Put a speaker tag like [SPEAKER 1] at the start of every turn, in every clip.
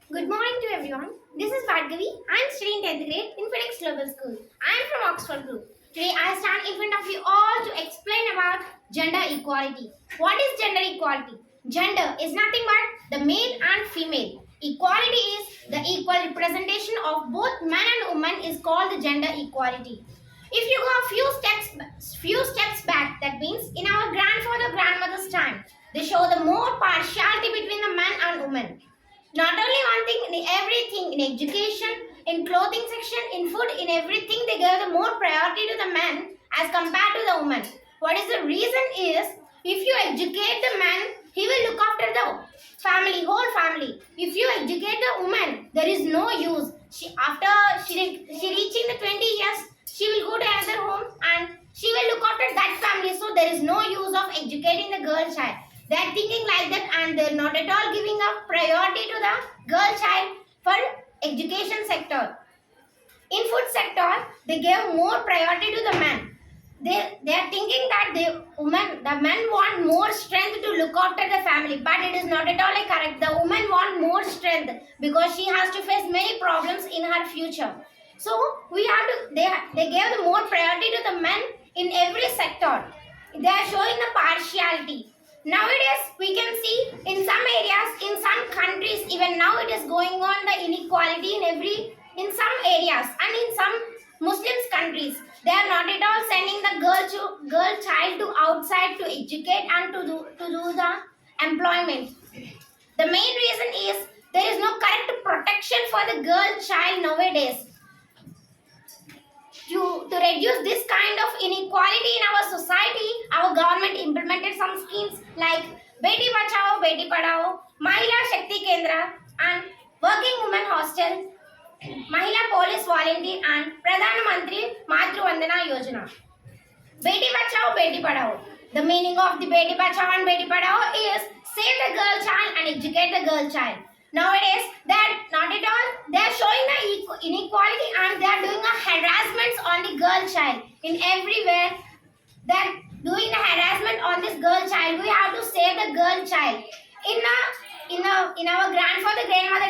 [SPEAKER 1] Good morning to everyone. This is Bhargavi. I am studying 10th grade in Phoenix Global School. I am from Oxford Group. Today I stand in front of you all to explain about gender equality. What is gender equality? Gender is nothing but the male and female. Equality is the equal representation of both man and woman is called the gender equality. If you go a few steps back, that means in our grandmother's time, they show the more partiality between the man and woman. Not only one thing, in everything, in education, in clothing section, in food, in everything, they give the more priority to the man as compared to the woman. What is the reason is, if you educate the man, he will look after the family, whole family. If you educate the woman, there is no use. After she reaching the 20 years, she will go to another home and she will look after that family. So there is no use of educating the girl child. They are thinking like that and they are not at all giving a priority to the girl child for education sector. In food sector, they give more priority to the man. They are thinking that the men want more strength to look after the family, but it is not at all correct. The woman want more strength because she has to face many problems in her future. So they gave the more priority to the men in every sector. They are showing the partiality. Nowadays, we can see in some areas, in some countries, even now it is going on the inequality in some areas and in some Muslims countries. They are not at all sending the girl child to outside to educate and to do the employment. The main reason is there is no correct protection for the girl child nowadays. To reduce this kind of inequality in our society, our government implemented some schemes like Beti Bachao, Beti Padhao, Mahila Shakti Kendra and Working Women Hostel, Mahila Police Volunteer and Pradhan Mantri Matru Vandana Yojana. Beti Bachao, Beti Padhao. The meaning of the Beti Bachao and Beti Padhao is save the girl child and educate the girl child. Nowadays, they are not at all. They are showing the inequality and they are doing a harassments on the girl child in everywhere. They are doing the harassment on this girl child. We have to save the girl child. In our grandmother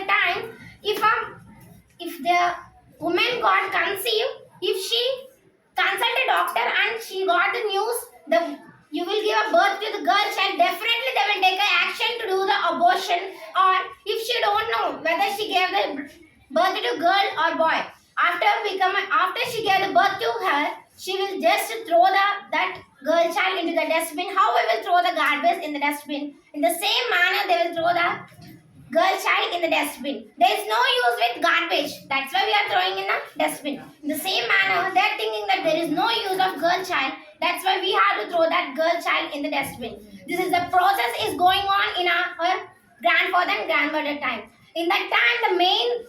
[SPEAKER 1] time, if the woman got conceived, if she consult a doctor and she got the news, you will give a birth to the girl child, definitely they will take an action to do the abortion. Or if she don't know whether she gave the birth to girl or boy, after she gave the birth to her, she will just throw that girl child into the dustbin. How we will throw the garbage in the dustbin? In the same manner, they will throw the girl child in the dustbin. There is no use with garbage. That's why we are throwing in the dustbin. In the same manner, they are thinking that there is no use of girl child. That's why we have to throw that girl child in the dustbin. This is the process is going on in our grandfather and grandmother time. In that time, the main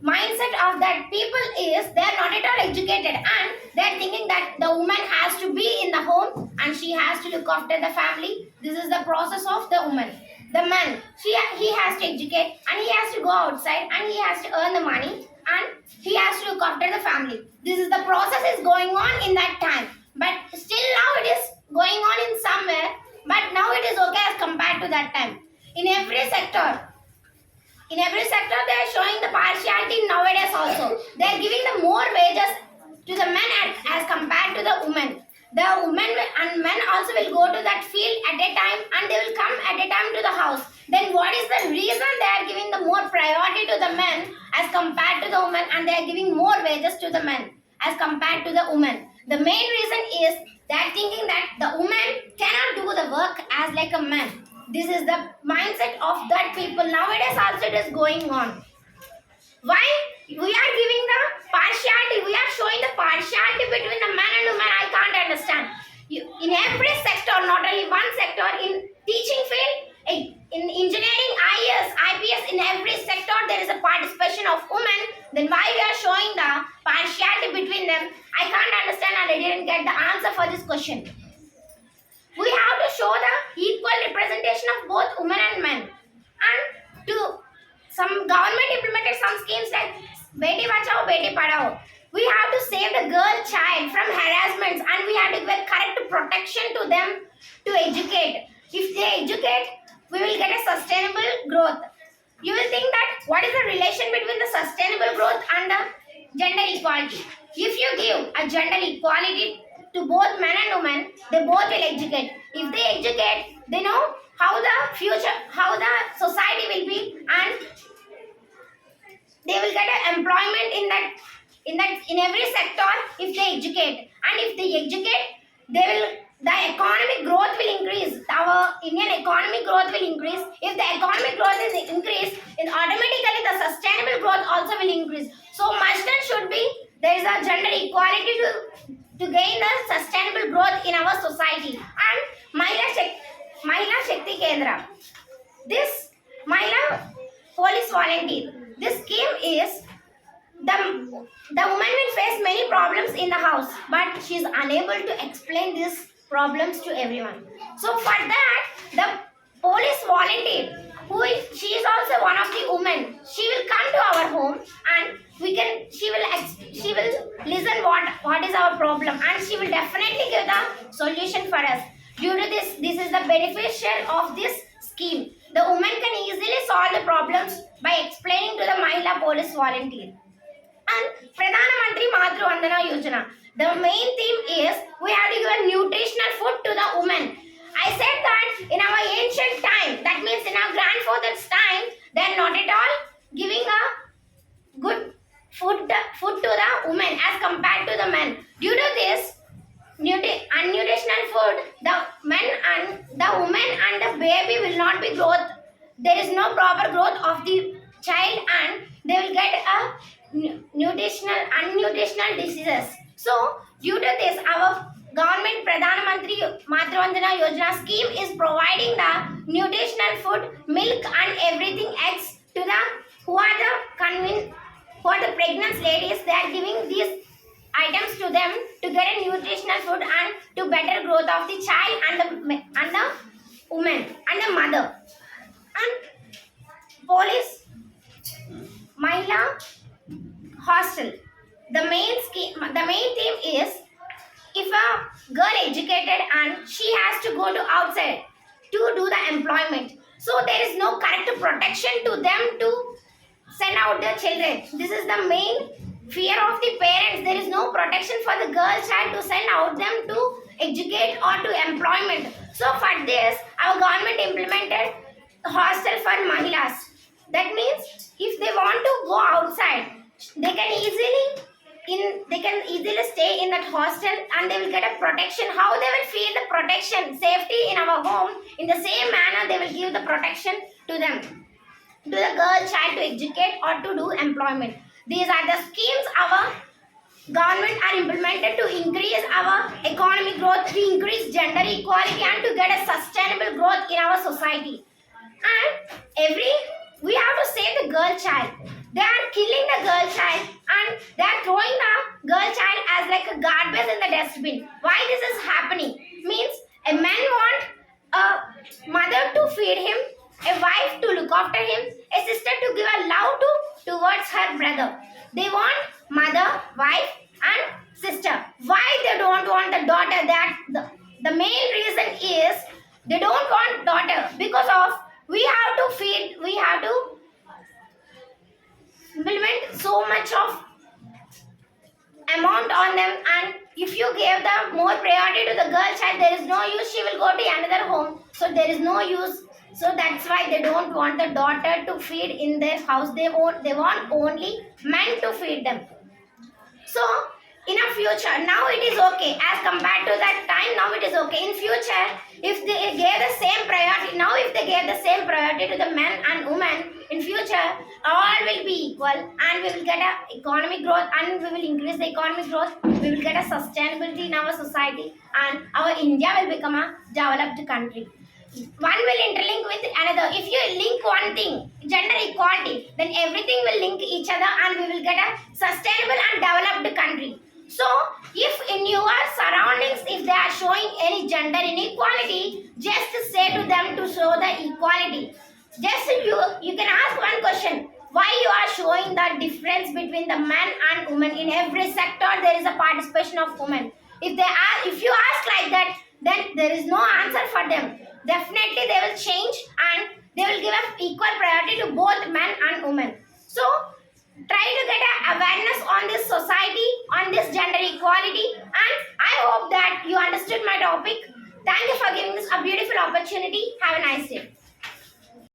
[SPEAKER 1] mindset of that people is they are not at all educated and they are thinking that the woman has to be in the home and she has to look after the family. This is the process of the woman. The man, he has to educate and he has to go outside and he has to earn the money and he has to look after the family. This is the process is going on in that time. But still now it is going on in somewhere. But now it is okay as compared to that time. In every sector, they are showing the partiality nowadays also. They are giving the more wages to the men as compared to the women. The women and men also will go to that field at a time and they will come at a time to the house. Then what is the reason they are giving the more priority to the men as compared to the women and they are giving more wages to the men as compared to the women? The main reason is they are thinking that the woman cannot do the work as like a man. This is the mindset of that people. Nowadays also it is going on. Why we are giving the partiality? We are showing the partiality between the man and woman. I can't understand. In every sector, not only one sector, in teaching field, in engineering, IAS, IPS, in every sector there is a participation of women. Then why we are showing the partiality between them? I can't understand and I didn't get the answer for this question. We have to show the equal representation of both women and men. And some government implemented some schemes like Beti Bachao, Beti Padhao. We have to save the girl child from harassments and we have to give correct protection to them to educate. If they educate, we will get a sustainable growth. You will think that what is the relation between the sustainable growth and the gender equality? If you give a gender equality to both men and women, they both will educate. If they educate, they know how the future, how the society will be, and they will get an employment in every sector if they educate. And if they educate, they will the economic growth will increase. Our Indian economic growth will increase. If the economic growth is increased, then automatically the sustainable growth also will increase. So must and should be there is a gender equality to gain the sustainable growth in our society. And Mahila Shakti Kendra. This Mahila police volunteer. This scheme is the woman will face many problems in the house, but she is unable to explain these problems to everyone. So for that, the police volunteer, she is also one of the women. She will come to our home and she will listen what is our problem, and she will definitely give the solution for us. Due to this is the beneficial of this scheme. The woman can easily solve the problems by explaining to the Mahila police volunteer. And Pradhana Mantri Matru Vandana Yojana. The main theme is we have to give a nutritional food to the woman. I said that in our ancient time, that means in our grandfather's time, they are not at all giving a good food to the woman as compared to the men. Due to this unnutritional food, the men and the woman and the baby will not be growth. There is no proper growth of the child, and they will get a unnutritional diseases. So due to this, our government Pradhan Mantri Matru Vandana Yojana scheme is providing the nutritional food, milk and everything eggs to the who are the pregnant ladies. They are giving these items to them to get a nutritional food and to better growth of the child and the woman and the mother. And police Mahila hostel. The main theme is if a girl educated and she has to go to outside to do the employment, so there is no correct protection to them to send out their children. This is the main fear of the parents. There is no protection for the girl child to send out them to educate or to employment. So for this, our government implemented hostel for Mahilas. That means if they want to go outside, they can easily stay in that hostel, and they will get a protection. How they will feel the protection, safety in our home, in the same manner they will give the protection to them, to the girl child to educate or to do employment. These are the schemes our government are implemented to increase our economic growth, to increase gender equality, and to get a sustainable growth in our society. And we have to save the girl child. They are killing the girl child, and they are throwing the girl child as like a garbage in the dustbin. Why this is happening? Means a man want a mother to feed him, a wife to look after him, a sister to give a love towards her brother. They want mother, wife and sister. Why they don't want the daughter? That the main reason is they don't want daughter because of we have to implement so much of amount on them, and if you give the more priority to the girl child, there is no use. She will go to another home, so there is no use. So that's why they don't want the daughter to feed in their house. They want only men to feed them. So in a future, now it is okay as compared to that time. Now it is okay. In future, if they gave the same priority, now if they gave the same priority to the men and women, in future all will be equal, and we will get a economic growth, and we will increase the economic growth. We will get a sustainability in our society, and our India will become a developed country. One will interlink with another. If you link one thing, gender equality, then everything will link each other, and we will get a sustainable and developed country. So, if in your surroundings, if they are showing any gender inequality, just say to them to show the equality. Just you can ask one question: why you are showing the difference between the man and woman? In every sector, there is a participation of women. If you ask like that, then there is no answer for them. Definitely, they will change, and they will give up equal priority to both men and women. So try to get a awareness on this society, on this gender equality, and I hope that you understood my topic. Thank you for giving us a beautiful opportunity. Have a nice day.